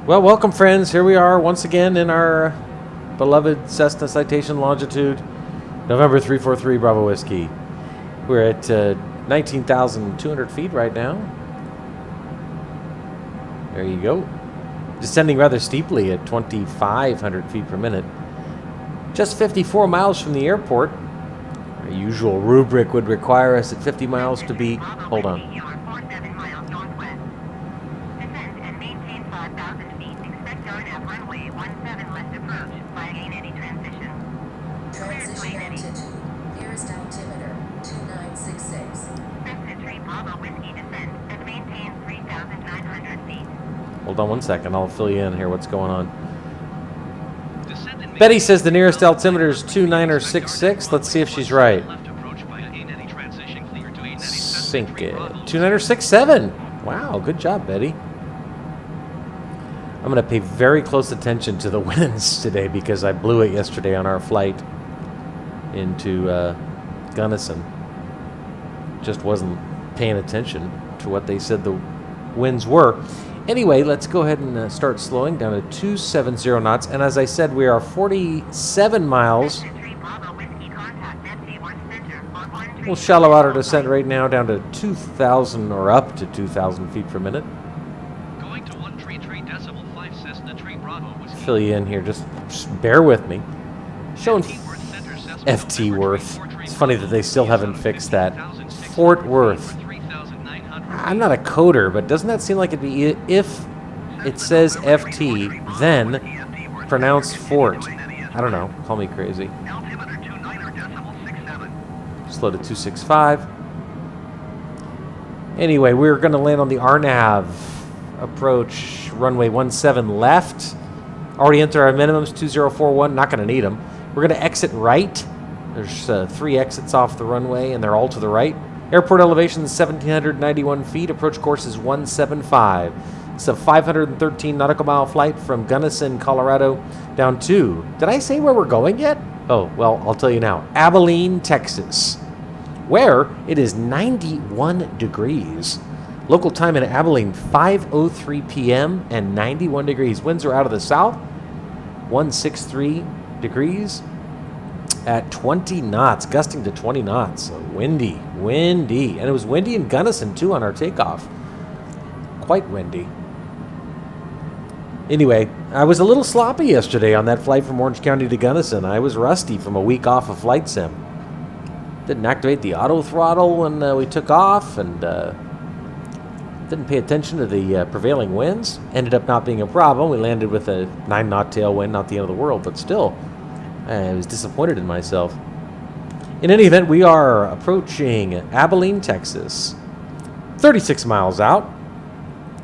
Well, welcome, friends. Here we are once again in our beloved Cessna Citation Longitude, November 343 Bravo Whiskey. We're at 19,200 feet right now. There you go. Descending rather steeply at 2,500 feet per minute. Just 54 miles from the airport. Our usual rubric would require us at 50 miles to be... Hold on. Transition altitude. Nearest altimeter, 2966. Hold on one second. I'll fill you in here what's going on. Betty says the nearest altimeter is 2966. Let's see if she's right. Sink it. 2967. Wow, good job, Betty. I'm going to pay very close attention to the winds today because I blew it yesterday on our flight into Gunnison. Just wasn't paying attention to what they said the winds were. Anyway, let's go ahead and start slowing down to 270 knots. And as I said, we are 47 miles. We'll shallow out our descent right now down to 2,000 or up to 2,000 feet per minute. Going to 133.5 Cessna Tree Bravo. Fill you in here. Just bear with me. Showing FT Worth. It's funny that they still haven't fixed that. Fort Worth. I'm not a coder, but doesn't that seem like it'd be if it says FT, then pronounce Fort? I don't know. Call me crazy. Slow to 265. Anyway, we're going to land on the RNAV approach runway 17 left. Already entered our minimums, 2041. Not going to need them. We're going to exit right. There's 3 exits off the runway, and they're all to the right. Airport elevation is 1,791 feet. Approach course is 175. It's a 513 nautical mile flight from Gunnison, Colorado, down to... Did I say where we're going yet? Oh, well, I'll tell you now. Abilene, Texas, where it is 91 degrees. Local time in Abilene, 5:03 p.m. and 91 degrees. Winds are out of the south, 163 degrees at 20 knots, gusting to 20 knots. So windy. And it was windy in Gunnison, too, on our takeoff. Quite windy. Anyway, I was a little sloppy yesterday on that flight from Orange County to Gunnison. I was rusty from a week off of flight sim. Didn't activate the auto throttle when we took off, and didn't pay attention to the prevailing winds. Ended up not being a problem. We landed with a 9-knot tailwind, not the end of the world, but still, I was disappointed in myself. In any event, we are approaching Abilene, Texas. 36 miles out.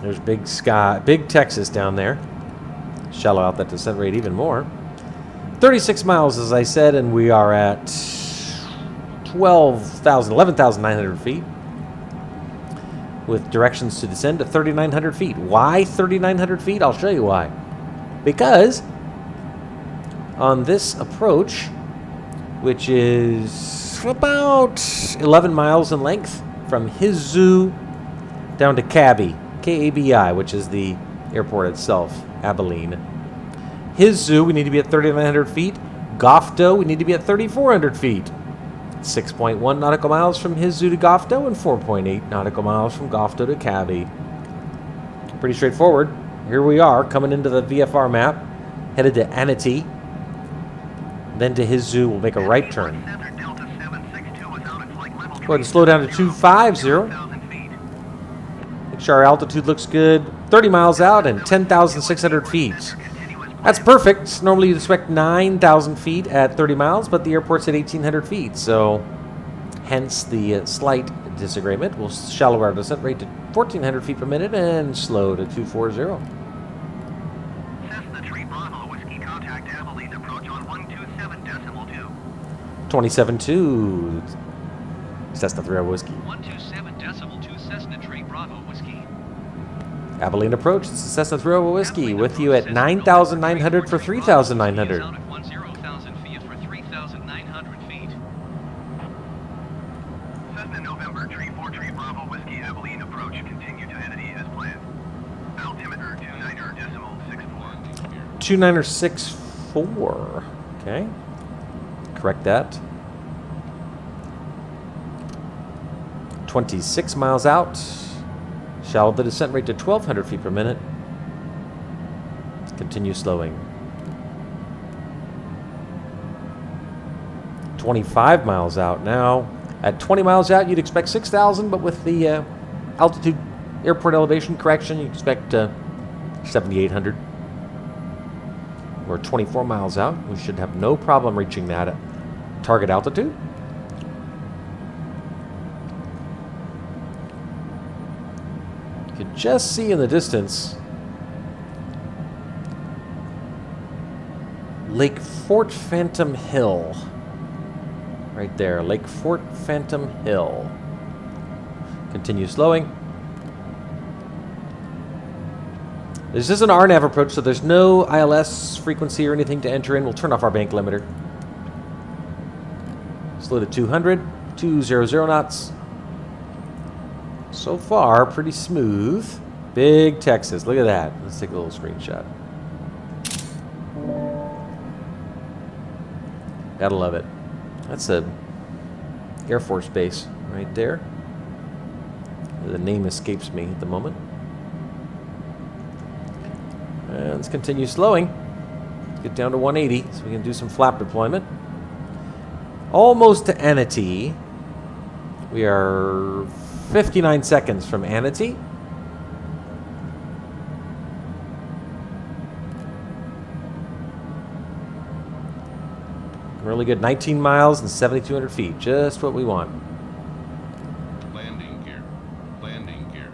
There's big sky, big Texas down there. Shallow out that descent rate even more. 36 miles, as I said, and we are at 11,900 feet. With directions to descend to 3,900 feet. Why 3,900 feet? I'll show you why. Because on this approach, which is about 11 miles in length from Hizu down to KABI, K-A-B-I, which is the airport itself, Abilene. Hizu, we need to be at 3,900 feet. Gofdo, we need to be at 3,400 feet. 6.1 nautical miles from Hizu to Gofdo and 4.8 nautical miles from Gofdo to KABI. Pretty straightforward. Here we are, coming into the VFR map, headed to Anity. Then to Hizu, we'll make a right turn. Go ahead and slow down to 250. Make sure our altitude looks good. 30 miles out and 10,600 feet. That's perfect. Normally you'd expect 9,000 feet at 30 miles, but the airport's at 1,800 feet. So, hence the slight disagreement. We'll shallow our descent rate to 1,400 feet per minute and slow to 240. Cessna Tree Bravo Whiskey, contact Abilene, approach on 127.2. 27.2. Cessna 3 Whiskey. 127.2 Cessna Tree Bravo Whiskey. Abilene approach. This is Cessna 3 Whiskey with you at 9,900 for 3,900. 10,000 feet for 3,900 feet. Cessna November Tree 4 Tree Bravo Whiskey, Abilene approach. Continue to entity as planned. Altimeter 29.6. 2964. Okay. Correct that. 26 miles out. Shallow the descent rate to 1,200 feet per minute. Continue slowing. 25 miles out now. At 20 miles out, you'd expect 6,000, but with the altitude airport elevation correction, you expect 7,800. We're 24 miles out. We should have no problem reaching that at target altitude. You can just see in the distance Lake Fort Phantom Hill. Right there, Lake Fort Phantom Hill. Continue slowing. This is an RNAV approach, so there's no ILS frequency or anything to enter in. We'll turn off our bank limiter. Slow to 200, 200 knots. So far, pretty smooth. Big Texas, look at that. Let's take a little screenshot. Gotta love it. That's a Air Force base right there. The name escapes me at the moment. And let's continue slowing. Get down to 180 so we can do some flap deployment. Almost to Amity. We are 59 seconds from Amity. Really good. 19 miles and 7,200 feet. Just what we want. Landing gear. Landing gear.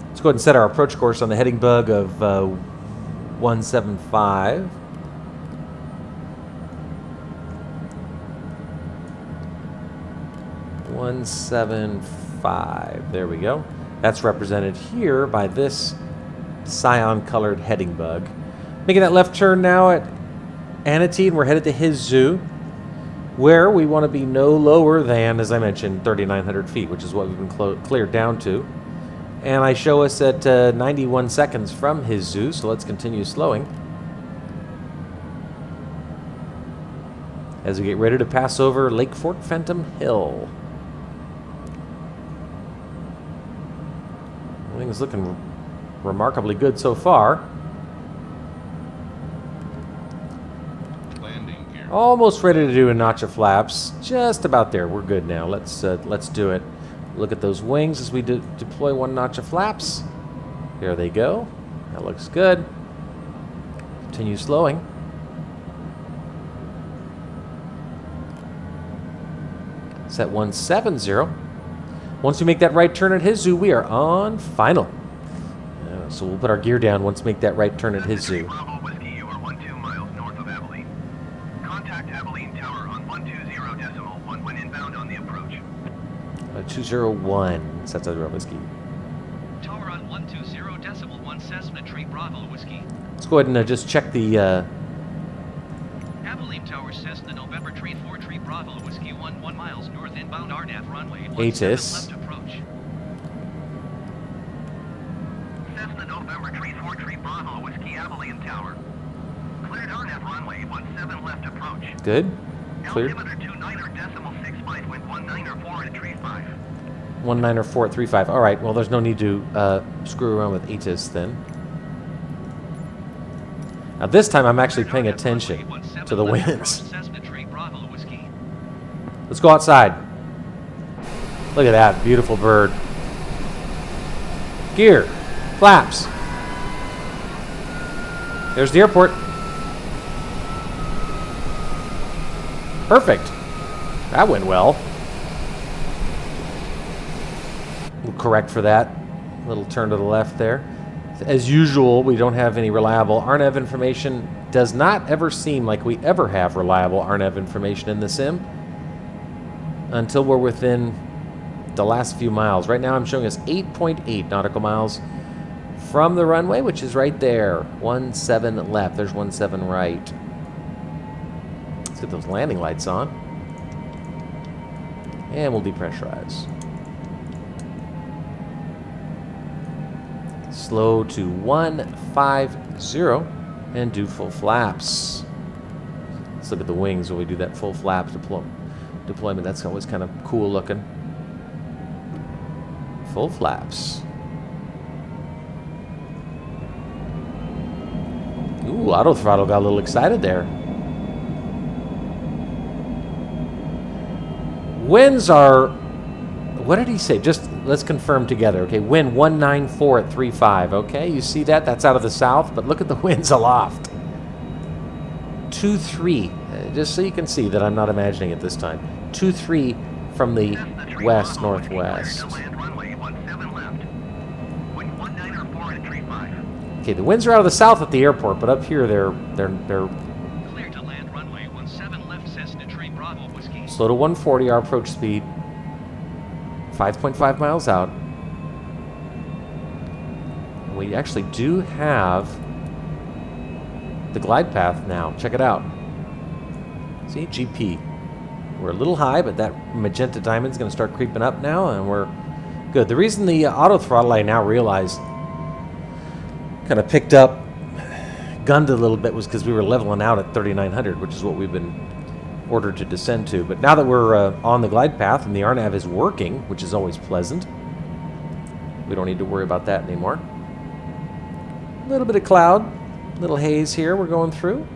Let's go ahead and set our approach course on the heading bug of 175. There we go. That's represented here by this cyan-colored heading bug. Making that left turn now at Amity, and we're headed to his zoo, where we want to be no lower than, as I mentioned, 3,900 feet, which is what we've been cleared down to. And I show us at 91 seconds from his zoo, so let's continue slowing. As we get ready to pass over Lake Fort Phantom Hill. Everything's looking remarkably good so far. Landing gear. Almost ready to do a notch of flaps. Just about there. We're good now. Let's do it. Look at those wings as we deploy one notch of flaps. There they go. That looks good. Continue slowing. Set 170. Once we make that right turn at his zoo, we are on final. So we'll put our gear down once we make that right turn at his zoo. Bravo Whiskey, you are 12 miles north of Abilene. Contact Abilene Tower on 120.1 when inbound on the approach. 201. That's a whiskey. Tower on 120.1 Cessna Tree Bravo Whiskey. Let's go ahead and just check the Abilene Tower Cessna November Tree 4 Tree Bravo Whiskey 1 miles north inbound RNAV runway 17 ATIS. left approach. Cessna November Tree 4 Tree Bravo Whiskey Abilene Tower. Cleared RNAV runway 17 left approach. Good. Cleared. Altimeter 29.65 wind 19 at tree 5. 19 or 4 at 35. All right. Well, there's no need to screw around with ATIS then. Now this time I'm actually paying attention to the winds. Cessna Tree Bravo Whiskey. Let's go outside. Look at that beautiful bird. Gear, flaps. There's the airport. Perfect. That went well. We'll correct for that. Little turn to the left there. As usual, we don't have any reliable RNAV information. Does not ever seem like we ever have reliable RNAV information in the sim until we're within the last few miles. Right now I'm showing us 8.8 nautical miles from the runway, which is right there. 17 left. There's 17 right. Let's get those landing lights on. And we'll depressurize. Slow to 150 and do full flaps. Let's look at the wings when we do that full flap deployment. That's always kind of cool looking. Full flaps. Ooh, auto throttle got a little excited there. Winds are, what did he say? Just let's confirm together. Okay, wind 194 at 3.5. Okay, you see that? That's out of the south, but look at the winds aloft. 2-3. Just so you can see that I'm not imagining it this time. 2-3 from the west northwest. Okay, the winds are out of the south at the airport, but up here they're Clear to land runway 17 left Cessna Tree Bravo Whiskey. slow to 140. Our approach speed 5.5 miles out. We actually do have the glide path now. Check it out. See, GP. We're a little high, but that magenta diamond's going to start creeping up now, and we're good. The reason the auto throttle, I now realize, kind of picked up, gunned a little bit, was because we were leveling out at 3,900, which is what we've been ordered to descend to. But now that we're on the glide path and the RNAV is working, which is always pleasant, we don't need to worry about that anymore. A little bit of cloud, little haze here we're going through.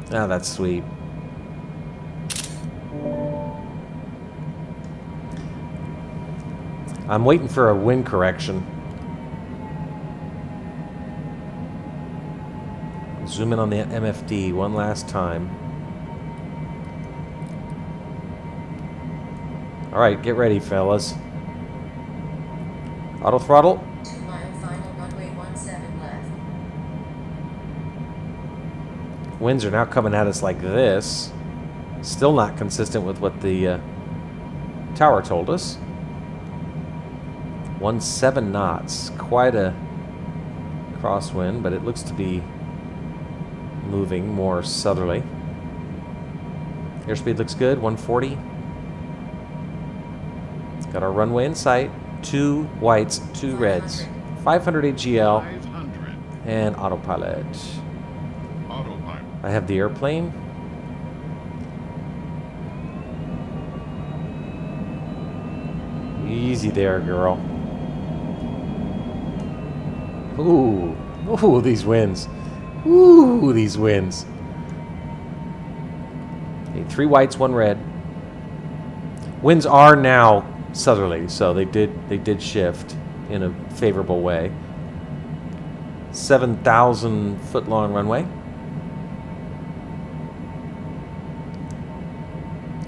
Ah, that's sweet. I'm waiting for a wind correction. Zoom in on the MFD one last time. All right, get ready, fellas. Auto throttle. 2 mile final runway 17 left. Winds are now coming at us like this. Still not consistent with what the tower told us. 17 knots. Quite a crosswind, but it looks to be moving more southerly. Airspeed looks good, 140. Got our runway in sight. 2 whites, 2 reds. 500 AGL 500. and autopilot. Autopilot. I have the airplane. Easy there, girl. Ooh. Ooh, these winds. Ooh, these winds. Okay, 3 whites, 1 red. Winds are now southerly, so they did shift in a favorable way. 7,000 foot long runway.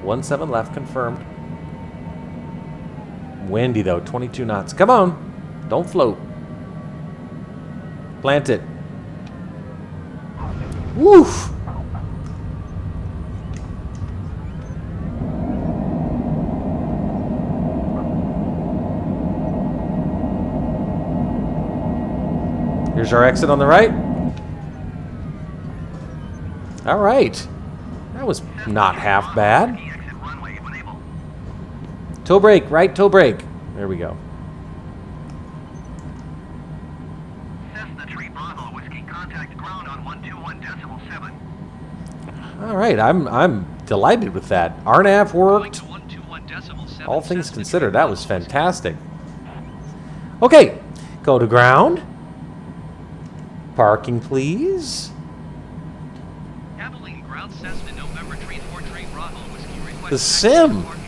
17 left, confirmed. Windy though, 22 knots. Come on, don't float. Plant it. Woof. Here's our exit on the right. All right. That was not half bad. Toe brake, right toe brake. There we go. Cessna Tree Bravo Whiskey, contact ground on 121.7. All right, I'm delighted with that. RNAV worked. Going to 121.7. All things Cessna considered, Tree that Bravo was Whiskey. fantastic. Okay, go to ground. Parking, please. Abilene ground Cessna November Tree 43 Bravo Whiskey request. The sim. parking.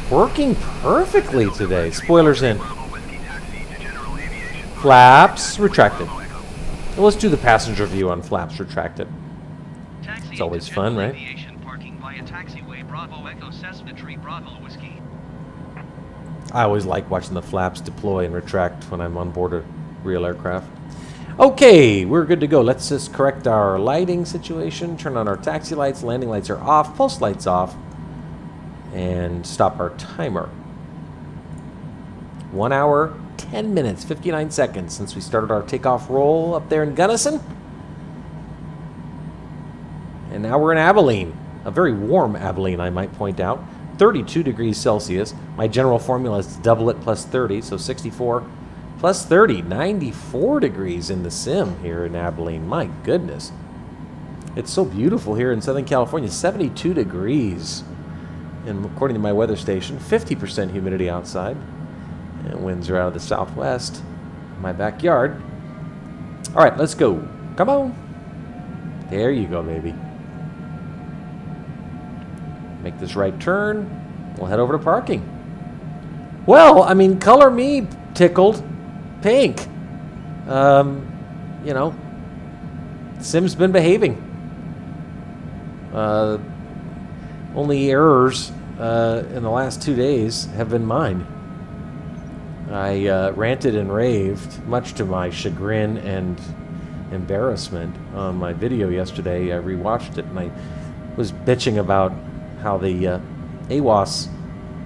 Working perfectly today. Spoilers in. Bravo Whiskey taxi to general aviation. Flaps retracted. Well, let's do the passenger view on flaps retracted. Taxi It's always to fun, general right? Aviation parking via taxiway Bravo Echo Cessna Tree Bravo Whiskey. I always like watching the flaps deploy and retract when I'm on board a real aircraft. Okay, we're good to go. Let's just correct our lighting situation. Turn on our taxi lights. Landing lights are off. Pulse lights off. And stop our timer. 1 hour, 10 minutes, 59 seconds since we started our takeoff roll up there in Gunnison. And now we're in Abilene. A very warm Abilene, I might point out. 32 degrees Celsius. My general formula is to double it plus 30, so 64 plus 30. 94 degrees in the sim here in Abilene. My goodness. It's so beautiful here in Southern California. 72 degrees. And according to my weather station, 50% humidity outside. And winds are out of the southwest. My backyard. All right, let's go. Come on. There you go, baby. Make this right turn. We'll head over to parking. Well, I mean, color me tickled pink. You know, Sim's been behaving. Only errors in the last 2 days have been mine. I ranted and raved, much to my chagrin and embarrassment, on my video yesterday. I rewatched it and I was bitching about how the AWAS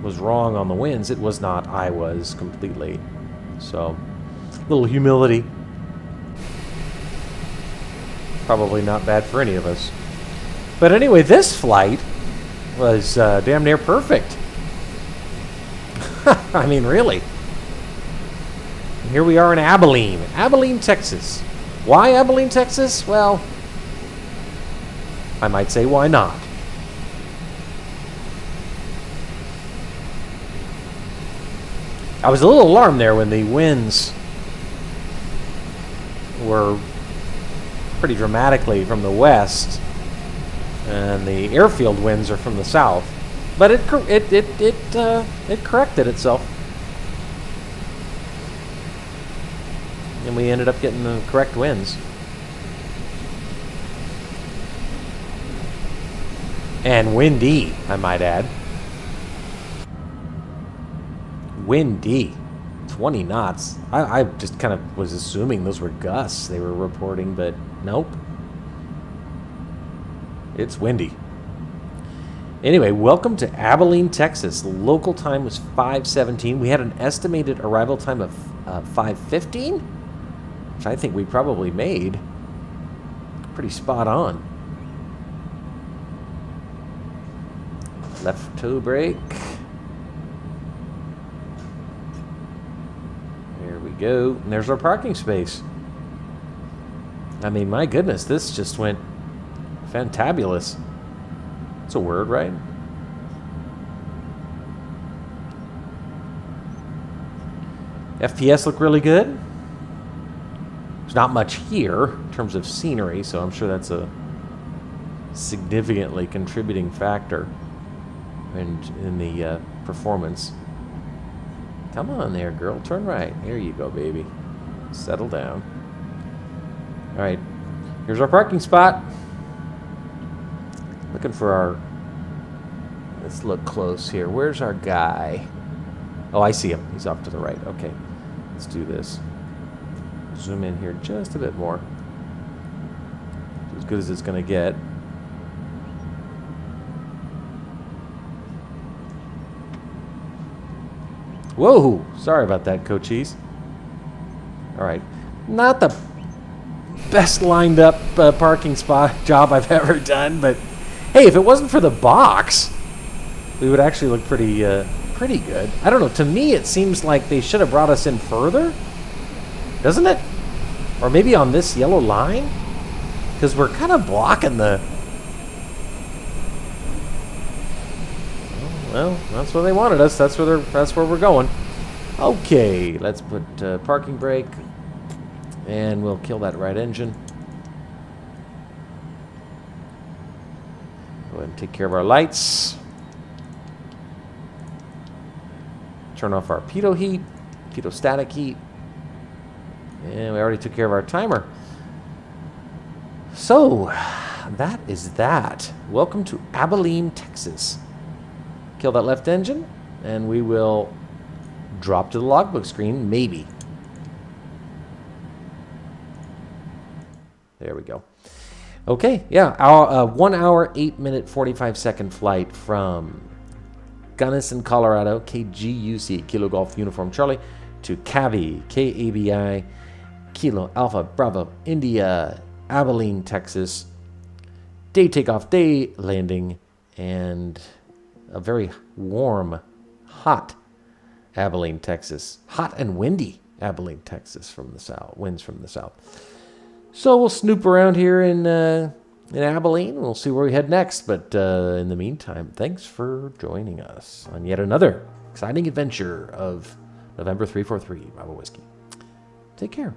was wrong on the winds. It was not. I was completely. So, a little humility. Probably not bad for any of us. But anyway, this flight was damn near perfect. I mean, really. And here we are in Abilene. Abilene, Texas. Why Abilene, Texas? Well, I might say why not. I was a little alarmed there when the winds were pretty dramatically from the west, and the airfield winds are from the south. But it corrected itself, and we ended up getting the correct winds. And windy, I might add. Windy. 20 knots. I just kind of was assuming those were gusts they were reporting, but nope. It's windy. Anyway, welcome to Abilene, Texas. The local time was 5:17. We had an estimated arrival time of 5:15, which I think we probably made. Pretty spot on. Left toe brake. There we go. And there's our parking space. I mean, my goodness, this just went fantabulous. It's a word, right? FPS look really good. There's not much here in terms of scenery, so I'm sure that's a significantly contributing factor in the performance. Come on there, girl. Turn right. There you go, baby. Settle down. All right. Here's our parking spot. Looking for our... Let's look close here. Where's our guy? Oh, I see him. He's off to the right. Okay. Let's do this. Zoom in here just a bit more. As good as it's going to get. Whoa! Sorry about that, Cochise. All right. Not the best lined up parking spot job I've ever done, but hey, if it wasn't for the box, we would actually look pretty good. I don't know. To me, it seems like they should have brought us in further, doesn't it? Or maybe on this yellow line, because we're kind of blocking the... Well, that's where they wanted us. That's where we're going. Okay, let's put parking brake, and we'll kill that right engine. Go ahead and take care of our lights. Turn off our pitot heat, pitot static heat, and we already took care of our timer. So that is that. Welcome to Abilene, Texas. Kill that left engine, and we will drop to the logbook screen, maybe. There we go. Okay, yeah, our 1 hour, 8 minute, 45-second flight from Gunnison, Colorado, KGUC, Kilo Golf Uniform Charlie, to KABI, KABI, Kilo Alpha Bravo, India, Abilene, Texas. Day takeoff, day landing, and a very warm, hot Abilene, Texas. Hot and windy Abilene, Texas from the south. Winds from the south. So we'll snoop around here in Abilene. We'll see where we head next. But in the meantime, thanks for joining us on yet another exciting adventure of November 343 Bravo Whiskey. Take care.